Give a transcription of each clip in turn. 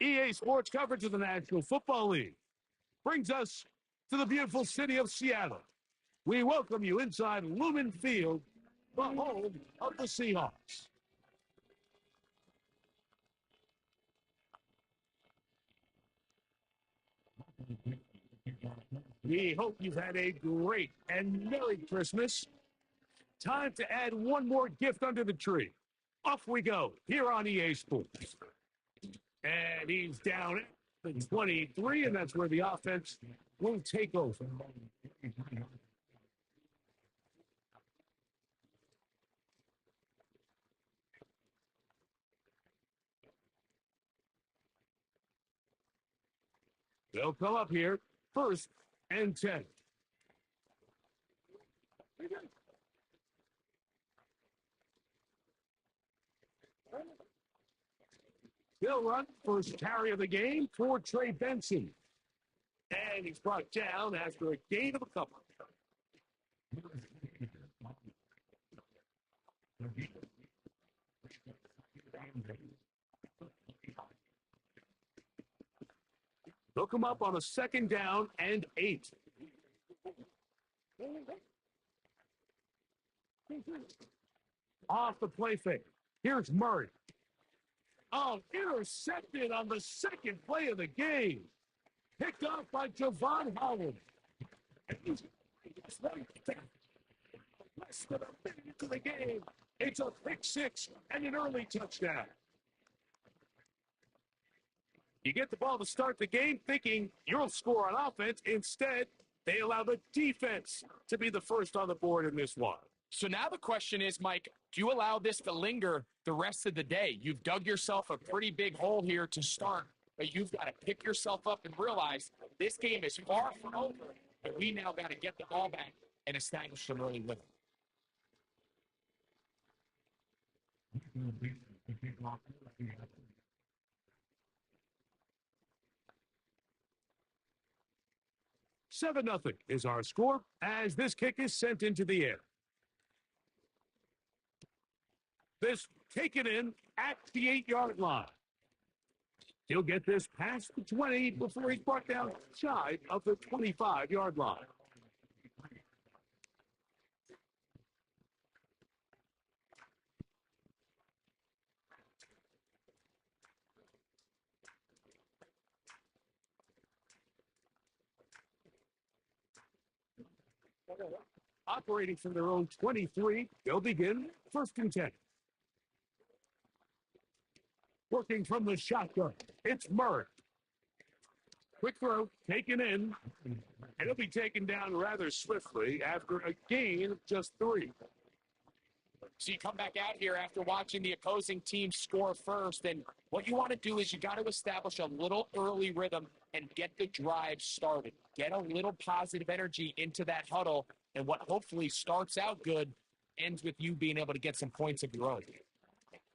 EA Sports coverage of the National Football League brings us to the beautiful city of Seattle. We welcome you inside Lumen Field, the home of the Seahawks. We hope you've had a great and Merry Christmas. Time to add one more gift under the tree. Off we go here on EA Sports. And he's down at the 23, and that's where the offense will take over. They'll come up here, 1st and 10. They'll run first carry of the game for Trey Benson. And he's brought down after a gain of a couple. They'll come up on a 2nd down and 8. Off the play fake. Here's Murray. Oh, intercepted on the 2nd play of the game. Picked off by Javon Holland. Less than a minute into the game. It's a pick 6 and an early touchdown. You get the ball to start the game thinking you'll score on offense. Instead, they allow the defense to be the first on the board in this one. So now the question is, Mike, do you allow this to linger the rest of the day? You've dug yourself a pretty big hole here to start, but you've got to pick yourself up and realize this game is far from over, but we now got to get the ball back and establish some early rhythm. Seven nothing is our score as this kick is sent into the air. This taken in at the 8-yard line. He'll get this past the 20 before he's brought down shy of the 25-yard line. Operating from their own 23, they'll begin 1st and 10. Working from the shotgun, it's Murray. Quick throw, taken in, and he'll be taken down rather swiftly after a gain of just 3. So you come back out here after watching the opposing team score first, and what you want to do is you got to establish a little early rhythm and get the drive started. Get a little positive energy into that huddle, and what hopefully starts out good ends with you being able to get some points of your own.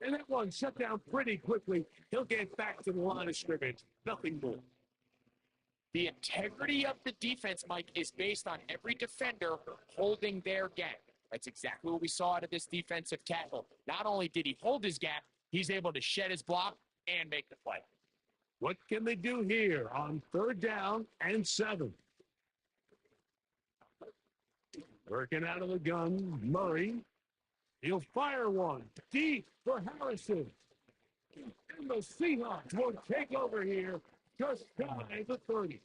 And that one shut down pretty quickly. He'll get back to the line of scrimmage. Nothing more. The integrity of the defense, Mike, is based on every defender holding their gap. That's exactly what we saw out of this defensive tackle. Not only did he hold his gap, he's able to shed his block and make the play. What can they do here on 3rd down and 7? Working out of the gun, Murray. He'll fire one deep for Harrison. And the Seahawks will take over here just by the 30.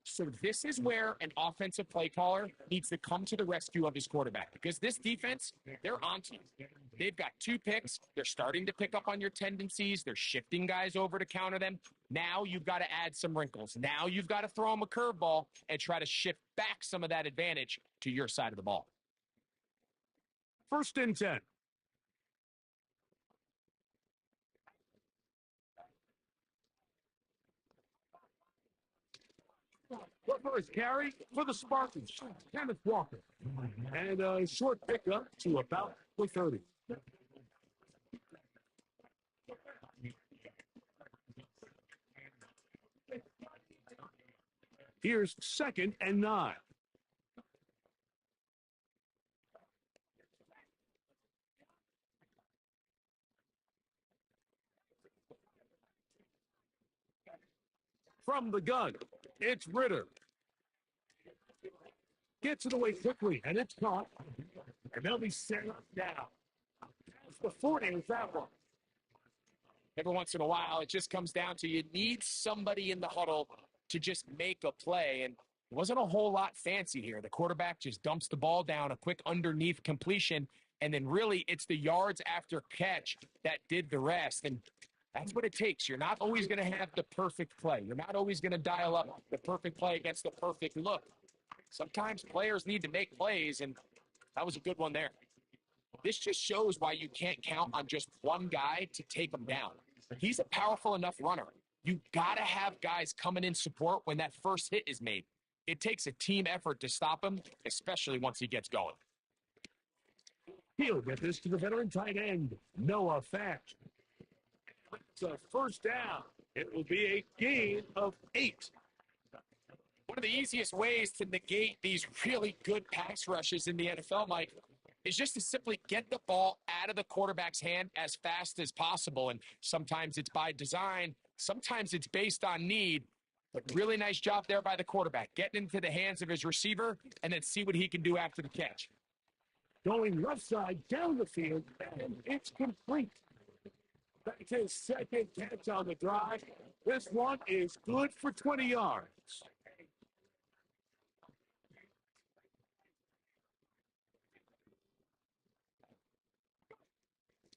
So this is where an offensive play caller needs to come to the rescue of his quarterback, because this defense, they're on to you. They've got 2 picks. They're starting to pick up on your tendencies. They're shifting guys over to counter them. Now you've got to add some wrinkles. Now you've got to throw them a curveball and try to shift back some of that advantage to your side of the ball. 1st and 10. What first carry for the Spartans? Kenneth Walker. And a short pickup to about the 30. Here's 2nd and 9. From the gun, it's Ritter. Gets it away quickly, and it's caught. And they'll be set up now. That's the 40 with that one. Every once in a while, it just comes down to you need somebody in the huddle to just make a play. And it wasn't a whole lot fancy here. The quarterback just dumps the ball down, a quick underneath completion, and then really it's the yards after catch that did the rest. And that's what it takes. You're not always going to have the perfect play. You're not always going to dial up the perfect play against the perfect look. Sometimes players need to make plays, and that was a good one there. This just shows why you can't count on just one guy to take him down. He's a powerful enough runner. You got to have guys coming in support when that first hit is made. It takes a team effort to stop him, especially once he gets going. He'll get this to the veteran tight end, Noah Fant. It's a first down. It will be a gain of 8. One of the easiest ways to negate these really good pass rushes in the NFL, Mike, is just to simply get the ball out of the quarterback's hand as fast as possible. And sometimes it's by design, sometimes it's based on need. But really nice job there by the quarterback, getting into the hands of his receiver and then see what he can do after the catch. Going left side down the field, and it's complete. That's his second catch on the drive. This one is good for 20 yards.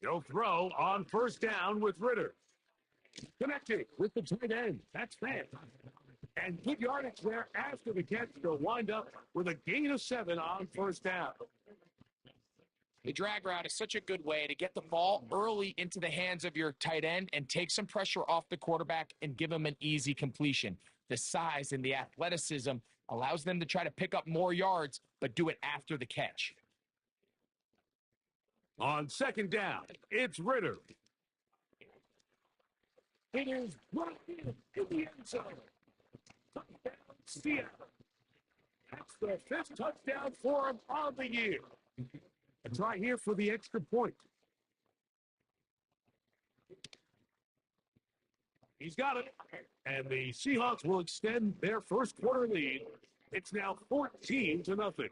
He'll throw on first down with Ritter. Connected with the tight end. That's Fant. And good yardage there after the catch. They'll wind up with a gain of 7 on first down. The drag route is such a good way to get the ball early into the hands of your tight end and take some pressure off the quarterback and give him an easy completion. The size and the athleticism allows them to try to pick up more yards, but do it after the catch. On second down, it's Ritter. It is right in the end zone. Touchdown, Seattle. That's the 5th touchdown for him on the year. A try here for the extra point. He's got it. And the Seahawks will extend their first quarter lead. It's now 14-0.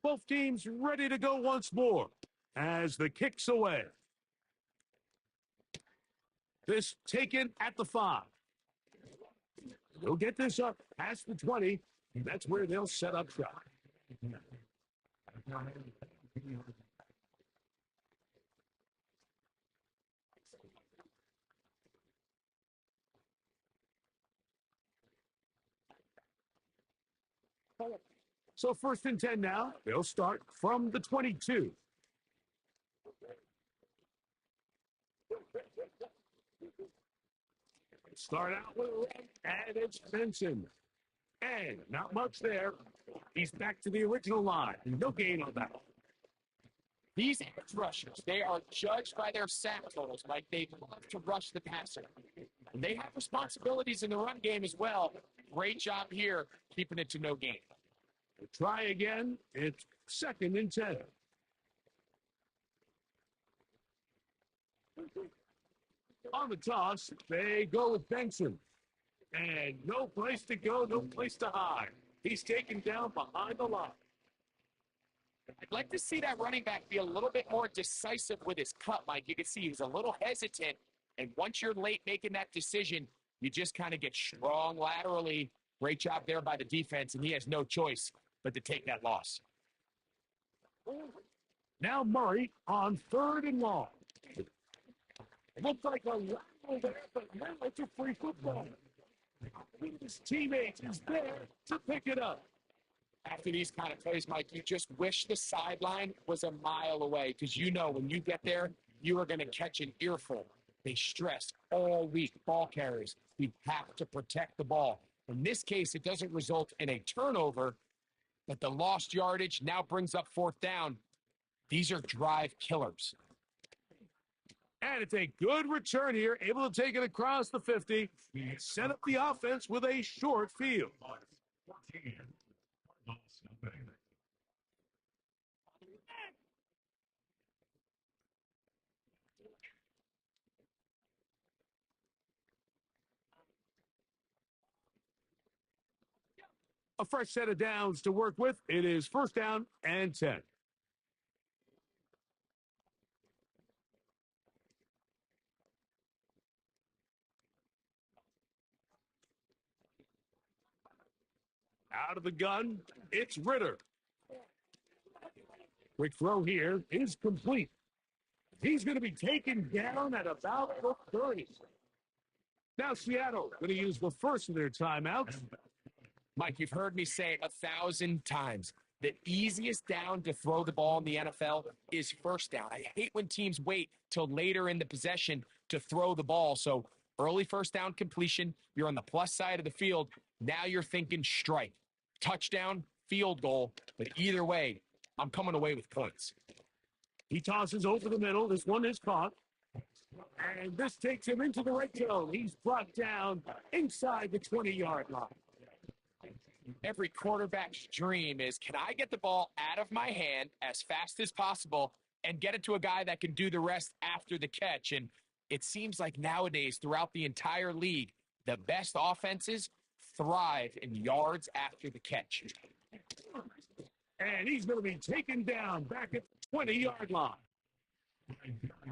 Both teams ready to go once more as the kick's away. This taken at the 5. They'll get this up past the 20. That's where they'll set up shop. So 1st and 10 now. They'll start from the 22. Start out with a run, and it's Benson. And not much there. He's back to the original line. No gain on that. These edge rushers, they are judged by their sack totals. Like, they love to rush the passer. And they have responsibilities in the run game as well. Great job here, keeping it to no gain. Try again. It's 2nd and 10. On the toss, they go with Benson. And no place to go, no place to hide. He's taken down behind the line. I'd like to see that running back be a little bit more decisive with his cut, Mike. You can see he's a little hesitant. And once you're late making that decision, you just kind of get strong laterally. Great job there by the defense, and he has no choice but to take that loss. Now Murray on 3rd and long. It looks like a lateral there, but now it's a free football. His teammate is there to pick it up. After these kind of plays, Mike, you just wish the sideline was a mile away because you know when you get there, you are going to catch an earful. They stress all week, ball carriers. We have to protect the ball. In this case, it doesn't result in a turnover, but the lost yardage now brings up 4th down. These are drive killers. And it's a good return here, able to take it across the 50. Set up the offense with a short field. A fresh set of downs to work with. It is first down and 10. Out of the gun, it's Ritter. Quick throw here is complete. He's going to be taken down at about the 30. Now Seattle going to use the first of their timeouts. Mike, you've heard me say it 1,000 times. The easiest down to throw the ball in the NFL is first down. I hate when teams wait till later in the possession to throw the ball. So early first down completion, you're on the plus side of the field. Now you're thinking strike, touchdown, field goal. But either way, I'm coming away with points. He tosses over the middle. This one is caught. And this takes him into the red zone. He's brought down inside the 20-yard line. Every quarterback's dream is, can I get the ball out of my hand as fast as possible and get it to a guy that can do the rest after the catch? And it seems like nowadays, throughout the entire league, the best offenses thrive in yards after the catch. And he's going to be taken down back at the 20-yard line.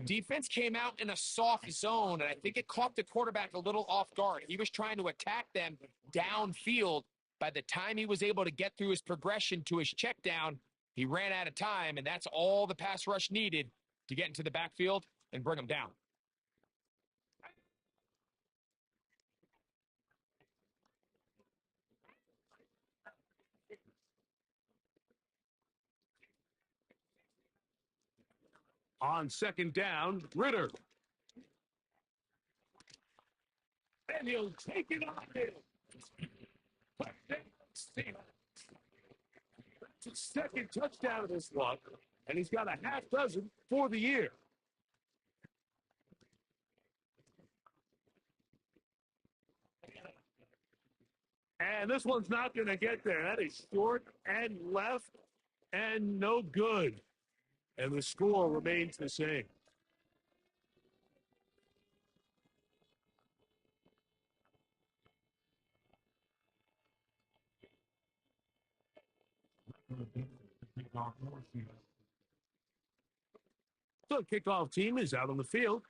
Defense came out in a soft zone, and I think it caught the quarterback a little off guard. He was trying to attack them downfield. By the time he was able to get through his progression to his check down, he ran out of time, and that's all the pass rush needed to get into the backfield and bring him down. On second down, Ritter. And he'll take it on him. It's his second touchdown of this one, and he's got a half dozen for the year. And this one's not going to get there. That is short and left and no good. And the score remains the same. So the kickoff team is out on the field,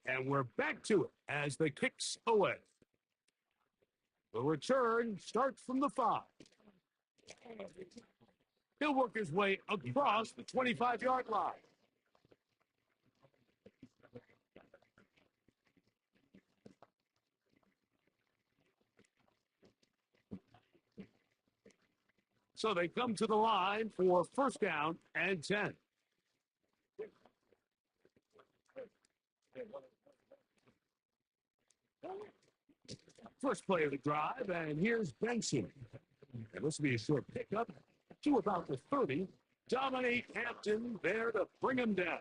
and we're back to it as the kicks away. The return starts from the 5. He'll work his way across the 25-yard line. So they come to the line for first down and 10. First play of the drive, and here's Benson. And this will be a short pickup to about the 30. Dominique Hampton there to bring him down.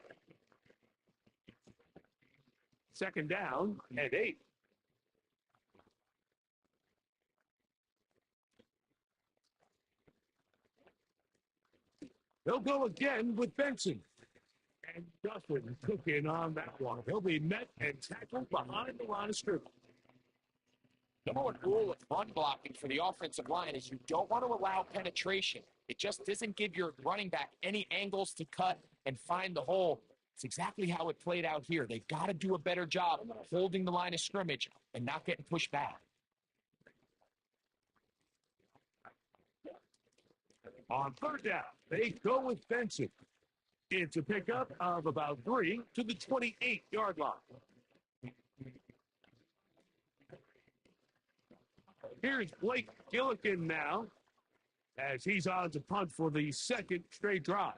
Second down and 8. They'll go again with Benson. And Dustin cooking on that one. He'll be met and tackled behind the line of scrimmage. Number one rule of run blocking for the offensive line is you don't want to allow penetration. It just doesn't give your running back any angles to cut and find the hole. It's exactly how it played out here. They've got to do a better job holding the line of scrimmage and not getting pushed back. On third down, they go with Benson. It's a pickup of about 3 to the 28-yard line. Here's Blake Gillikin now as he's on to punt for the second straight drive.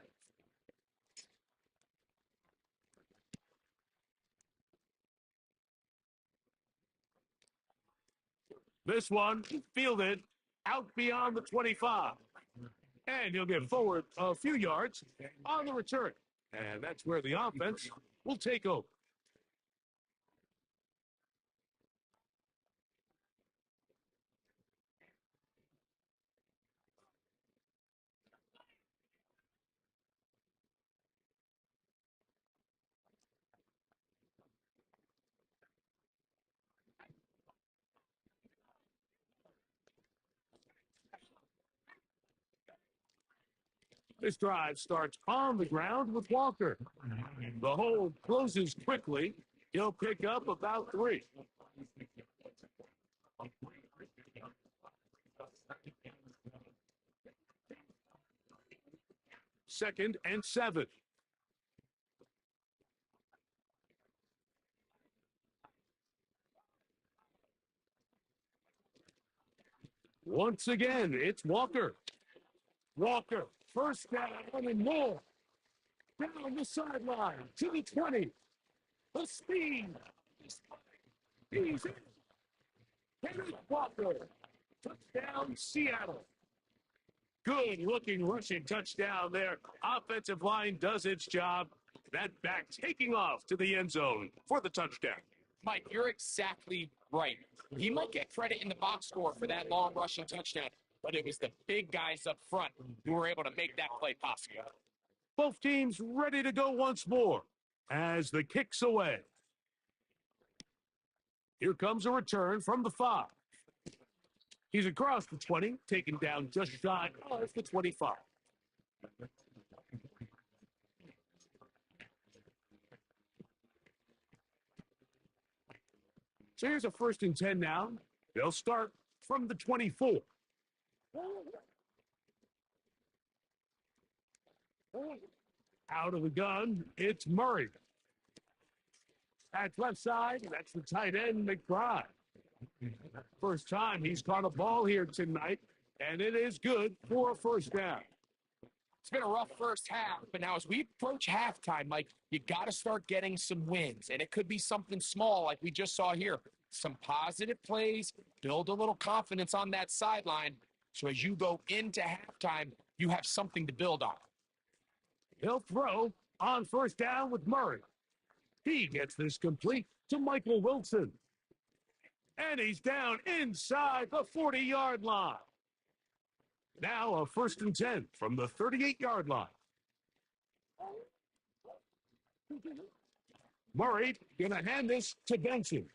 This one fielded out beyond the 25. And he'll get forward a few yards on the return. And that's where the offense will take over. This drive starts on the ground with Walker. The hold closes quickly. He'll pick up about 3. Second and 7. Once again, it's Walker. Walker, first down and more. Down the sideline to the 20. The speed. He's in. Henry Walker. Touchdown, Seattle. Good looking rushing touchdown there. Offensive line does its job. That back taking off to the end zone for the touchdown. Mike, you're exactly right. He might get credit in the box score for that long rushing touchdown, but it was the big guys up front who were able to make that play possible. Both teams ready to go once more as the kick's away. Here comes a return from the 5. He's across the 20, taken down just shy of the 25. So here's a 1st and 10 now. They'll start from the 24. Out of the gun, it's Murray. At left side, that's the tight end, McBride. First time he's caught a ball here tonight, and it is good for a 1st down. It's been a rough first half, but now as we approach halftime, Mike, you got to start getting some wins, and it could be something small like we just saw here. Some positive plays, build a little confidence on that sideline, so as you go into halftime, you have something to build on. He'll throw on 1st down with Murray. He gets this complete to Michael Wilson. And he's down inside the 40-yard line. Now a 1st and 10 from the 38-yard line. Murray going to hand this to Benson.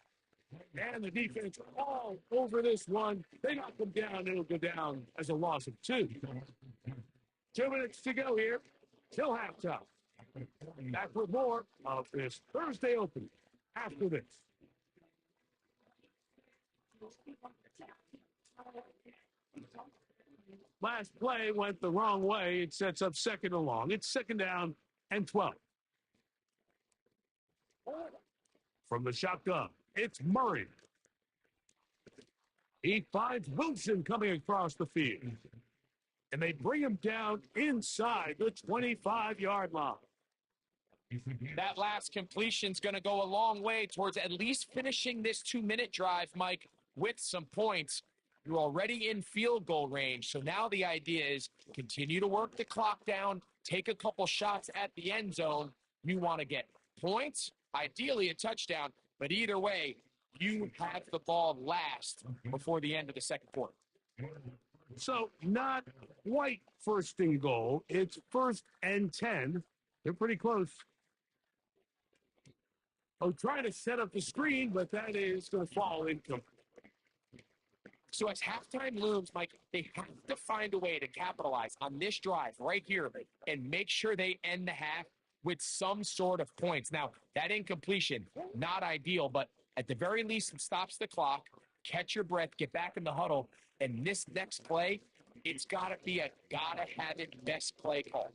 And the defense all over this one. They knock him down. It'll go down as a loss of 2. 2 minutes to go here till halftime. Back with more of this Thursday opening after this. Last play went the wrong way. It sets up 2nd and long. It's 2nd down and 12. From the shotgun, it's Murray. He finds Wilson coming across the field. And they bring him down inside the 25-yard line. That last completion's going to go a long way towards at least finishing this 2-minute drive, Mike, with some points. You're already in field goal range, so now the idea is continue to work the clock down, take a couple shots at the end zone. You want to get points, ideally a touchdown, but either way, you have the ball last before the end of the 2nd quarter. So not quite 1st and goal. It's 1st and 10. They're pretty close. Oh, trying to set up the screen, but that is going to fall incomplete. So as halftime looms, Mike, they have to find a way to capitalize on this drive right here and make sure they end the half with some sort of points. Now, that incompletion, not ideal, but at the very least, it stops the clock, catch your breath, get back in the huddle, and this next play, it's got to be a gotta-have-it best play call.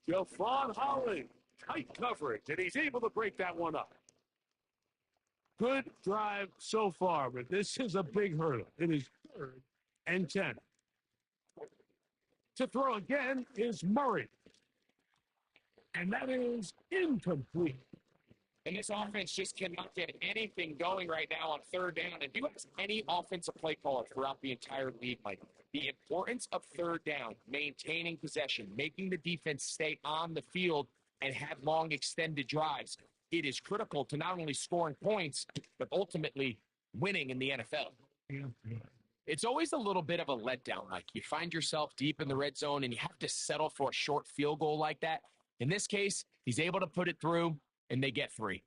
Javon Holland, tight coverage, and he's able to break that one up. Good drive so far, but this is a big hurdle. It is 3rd and 10. To throw again is Murray. And that is incomplete. And this offense just cannot get anything going right now on 3rd down. And you ask any offensive play caller throughout the entire league, Mike, the importance of 3rd down, maintaining possession, making the defense stay on the field and have long extended drives. It is critical to not only scoring points, but ultimately winning in the NFL. It's always a little bit of a letdown. Like you find yourself deep in the red zone and you have to settle for a short field goal like that. In this case, he's able to put it through and they get 3.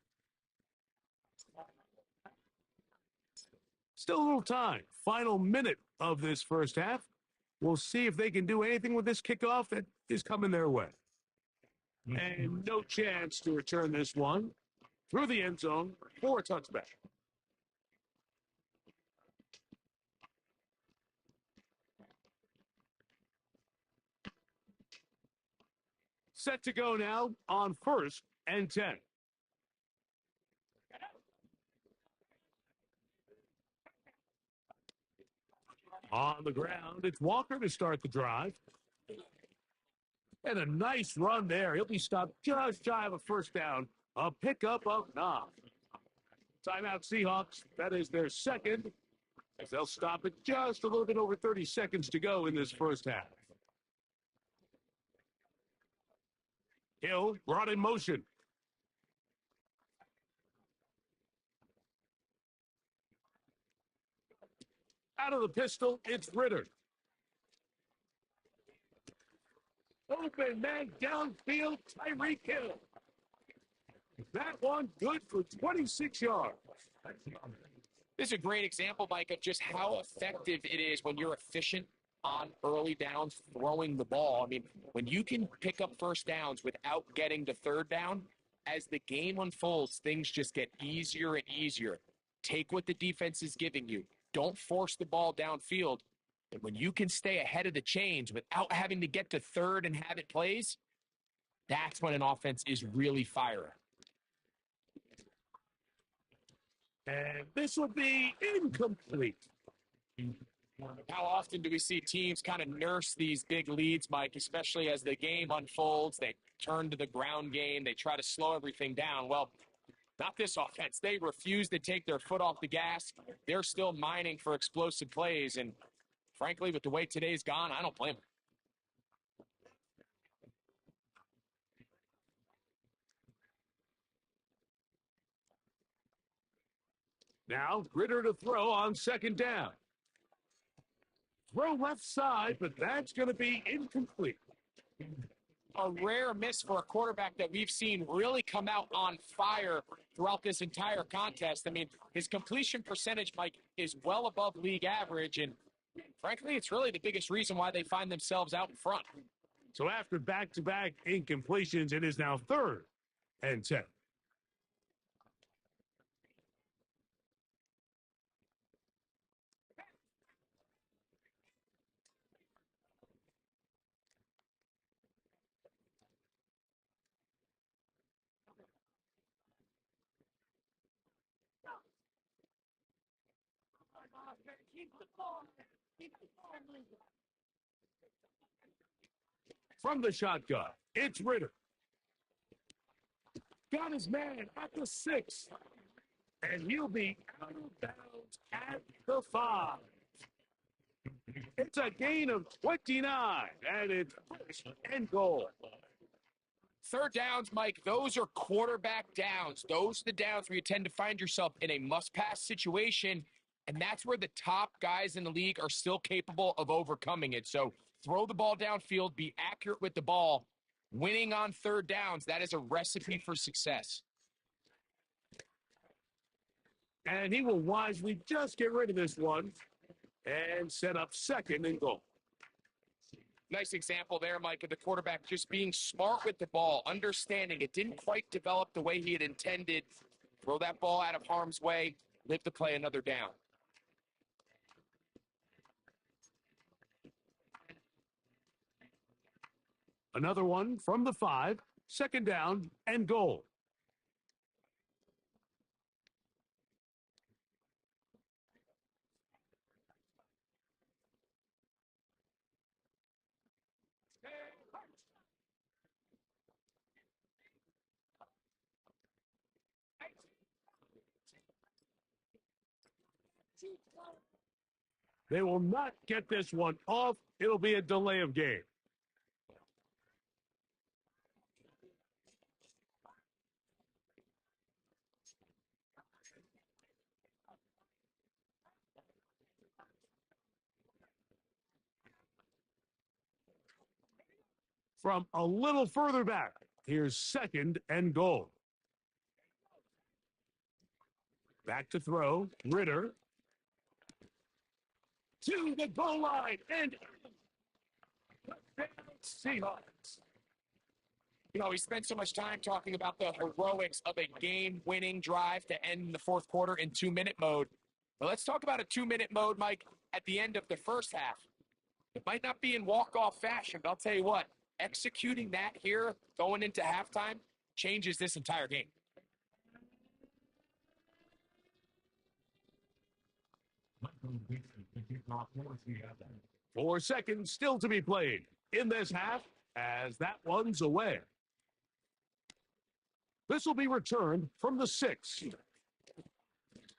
Still a little time. Final minute of this first half. We'll see if they can do anything with this kickoff that is coming their way. And no chance to return this one through the end zone for a touchback. Set to go now on 1st and 10. On the ground, it's Walker to start the drive. And a nice run there. He'll be stopped just shy of a first down. A pickup of 9. Timeout Seahawks. That is their second, as they'll stop it just a little bit over 30 seconds to go in this first half. Hill brought in motion. Out of the pistol, it's Ritter. Open man downfield, Tyreek Hill. That one good for 26 yards. This is a great example, Mike, of just how effective it is when you're efficient on early downs throwing the ball. I mean, when you can pick up first downs without getting to third down, as the game unfolds, things just get easier and easier. Take what the defense is giving you. Don't force the ball downfield. And when you can stay ahead of the chains without having to get to third and have it plays, that's when an offense is really firing. And this would be incomplete. How often do we see teams kind of nurse these big leads, Mike, especially as the game unfolds? They turn to the ground game. They try to slow everything down. Well, not this offense. They refuse to take their foot off the gas. They're still mining for explosive plays. And frankly, with the way today's gone, I don't blame them. Now, Ritter to throw on second down. Throw left side, but that's going to be incomplete. A rare miss for a quarterback that we've seen really come out on fire throughout this entire contest. I mean, his completion percentage, Mike, is well above league average, and frankly, it's really the biggest reason why they find themselves out in front. So after back-to-back incompletions, it is now 3rd and 10. From the shotgun, it's Ritter. Got his man at the 6. And he'll be out of bounds at the 5. It's a gain of 29, and it's first and goal. Third downs, Mike, those are quarterback downs. Those are the downs where you tend to find yourself in a must-pass situation, and that's where the top guys in the league are still capable of overcoming it. So throw the ball downfield, be accurate with the ball. Winning on third downs, that is a recipe for success. And he will wisely just get rid of this one and set up second and goal. Nice example there, Mike, of the quarterback just being smart with the ball, understanding it didn't quite develop the way he had intended. Throw that ball out of harm's way, live to play another down. Another one from the 5, second down and goal. They will not get this one off. It'll be a delay of game. From a little further back, here's second and goal. Back to throw, Ritter. To the goal line, and Seahawks. You know, we spent so much time talking about the heroics of a game-winning drive to end the fourth quarter in 2-minute mode. Well, let's talk about a 2-minute mode, Mike, at the end of the first half. It might not be in walk-off fashion, but I'll tell you what, executing that here going into halftime changes this entire game. Four seconds still to be played in this half as that one's away. This will be returned from the 6.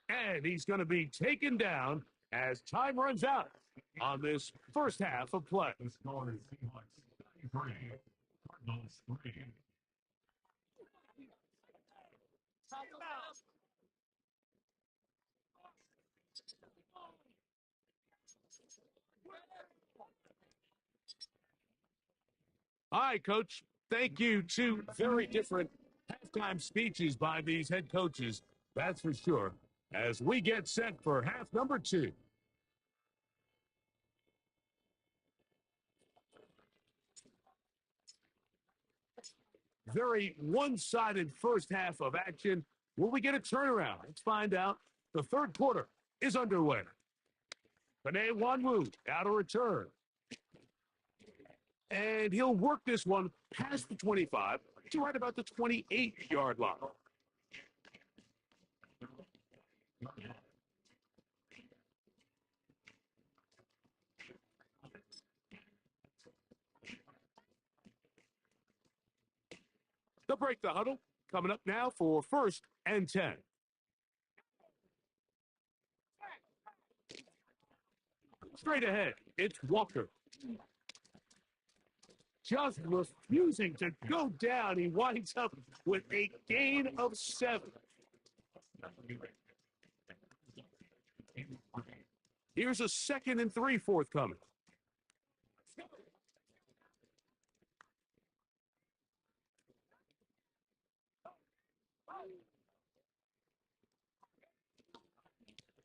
And he's going to be taken down as time runs out on this first half of play. The score is Seahawks 33, Cardinals 3. All right, Coach. Thank you. Two very different halftime speeches by these head coaches, that's for sure, as we get set for half number 2. Very one-sided first half of action. Will we get a turnaround? Let's find out. The third quarter is underway. Panay Wanwu out of return. And he'll work this one past the 25 to right about the 28-yard line. They'll break the huddle. Coming up now for 1st and 10. Straight ahead, it's Walker. Just refusing to go down. He winds up with a gain of 7. Here's a 2nd and 3 forthcoming.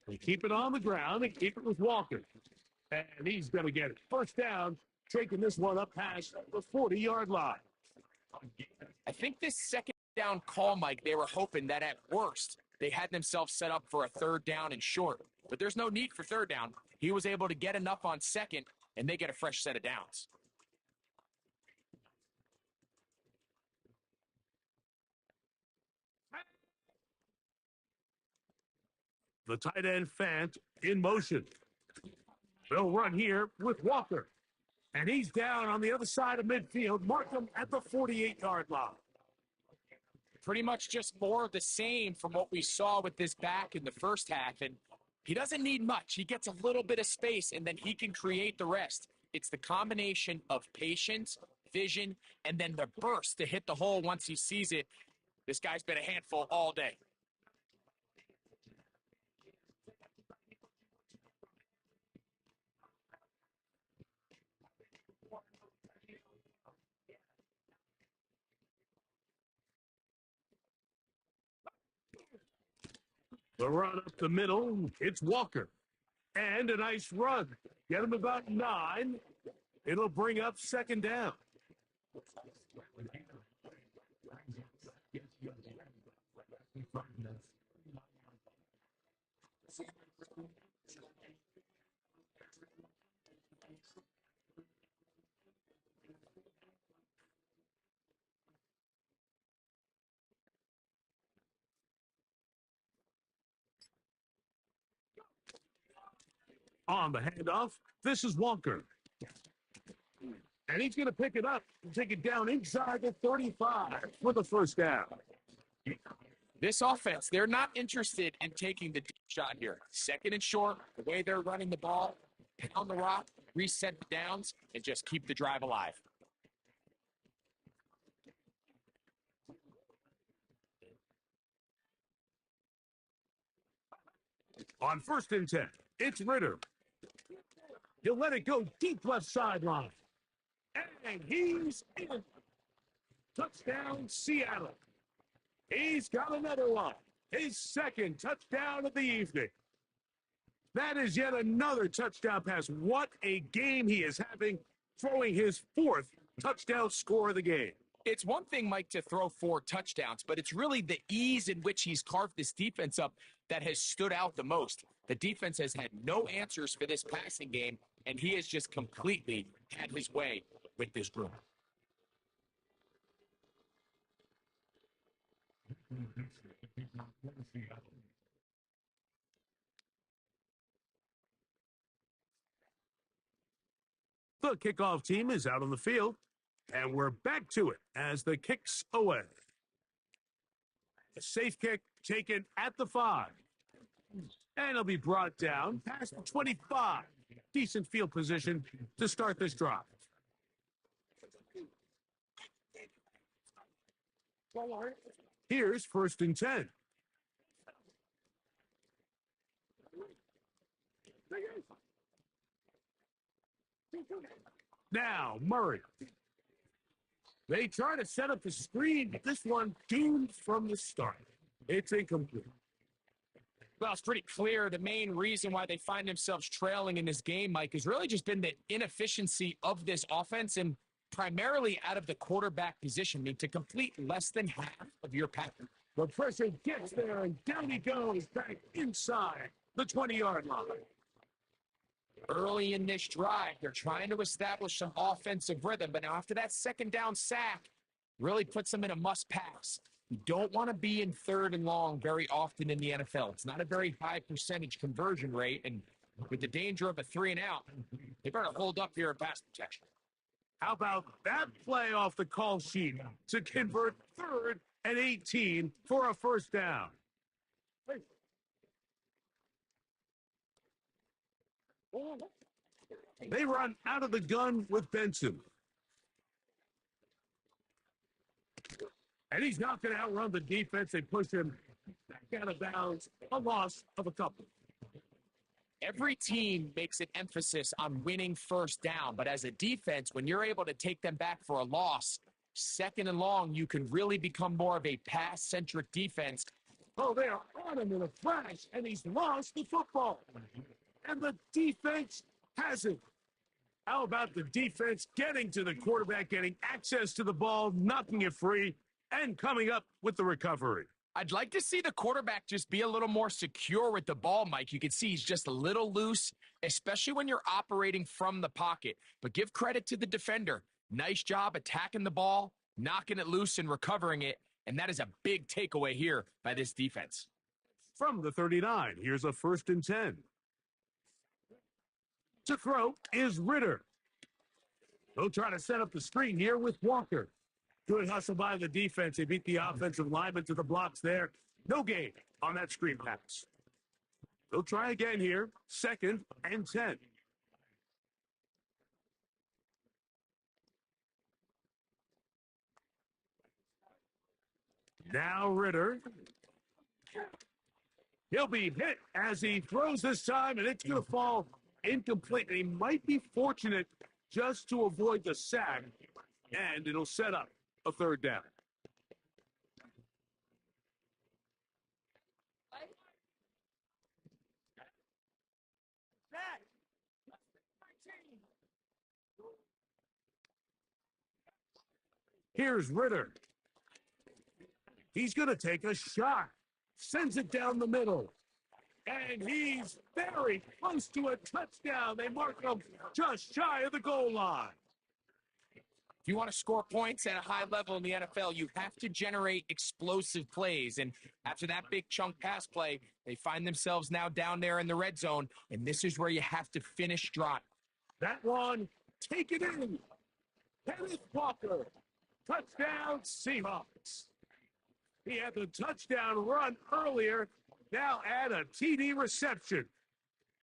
They keep it on the ground and keep it with Walker. And he's going to get it. First down, taking this one up past the 40-yard line. I think this second down call, Mike, they were hoping that at worst they had themselves set up for a 3rd down and short. But there's no need for 3rd down. He was able to get enough on 2nd, and they get a fresh set of downs. The tight end Fant in motion. They'll run here with Walker. And he's down on the other side of midfield. Mark him at the 48-yard line. Pretty much just more of the same from what we saw with this back in the first half. And he doesn't need much. He gets a little bit of space, and then he can create the rest. It's the combination of patience, vision, and then the burst to hit the hole once he sees it. This guy's been a handful all day. The run up the middle, it's Walker. And a nice run. Get him about 9. It'll bring up 2nd down. On the handoff, this is Walker. And he's going to pick it up and take it down inside the 35 for the first down. This offense, they're not interested in taking the deep shot here. 2nd and short, the way they're running the ball, pound the rock, reset the downs, and just keep the drive alive. On 1st and 10, it's Ritter. He'll let it go deep left sideline. And he's in. Touchdown, Seattle. He's got another one. His 2nd touchdown of the evening. That is yet another touchdown pass. What a game he is having, throwing his 4th touchdown score of the game. It's one thing, Mike, to throw 4 touchdowns, but it's really the ease in which he's carved this defense up that has stood out the most. The defense has had no answers for this passing game, and he has just completely had his way with this group. The kickoff team is out on the field, and we're back to it as the kick's away. A safe kick taken at the 5. And it'll be brought down past the 25. Decent field position to start this drive. Here's 1st and 10. Now, Murray. They try to set up the screen, but this one doomed from the start. It's incomplete. Well, it's pretty clear the main reason why they find themselves trailing in this game, Mike, has really just been the inefficiency of this offense and primarily out of the quarterback position. I mean, to complete less than half of your pass. The pressure gets there, and down he goes back inside the 20-yard line. Early in this drive, they're trying to establish some offensive rhythm, but now after that 2nd down sack, really puts them in a must-pass. You don't want to be in 3rd and long very often in the NFL. It's not a very high percentage conversion rate, and with the danger of a 3 and out, they better hold up here in pass protection. How about that play off the call sheet to convert 3rd and 18 for a 1st down? They run out of the gun with Benson. And he's not going to outrun the defense. They push him back out of bounds. A loss of a couple. Every team makes an emphasis on winning 1st down, but as a defense, when you're able to take them back for a loss, 2nd and long, you can really become more of a pass-centric defense. Oh, they are on him in a flash, and he's lost the football. And the defense has it. How about the defense getting to the quarterback, getting access to the ball, knocking it free, and coming up with the recovery? I'd like to see the quarterback just be a little more secure with the ball, Mike. You can see he's just a little loose, especially when you're operating from the pocket. But give credit to the defender. Nice job attacking the ball, knocking it loose, and recovering it. And that is a big takeaway here by this defense. From the 39, here's a 1st and 10. To throw is Ritter. They'll try to set up the screen here with Walker. Good hustle by the defense. They beat the offensive lineman to the blocks there. No gain on that screen pass. They'll try again here. 2nd and 10. Now Ritter. He'll be hit as he throws this time, and it's going to fall incomplete. And he might be fortunate just to avoid the sack, and it'll set up a 3rd down. Here's Ritter. He's going to take a shot. Sends it down the middle. And he's very close to a touchdown. They mark him just shy of the goal line. If you want to score points at a high level in the NFL, you have to generate explosive plays. And after that big chunk pass play, they find themselves now down there in the red zone. And this is where you have to finish strong. That one, take it in. Kenneth Walker. Touchdown, Seahawks. He had the touchdown run earlier. Now add a TD reception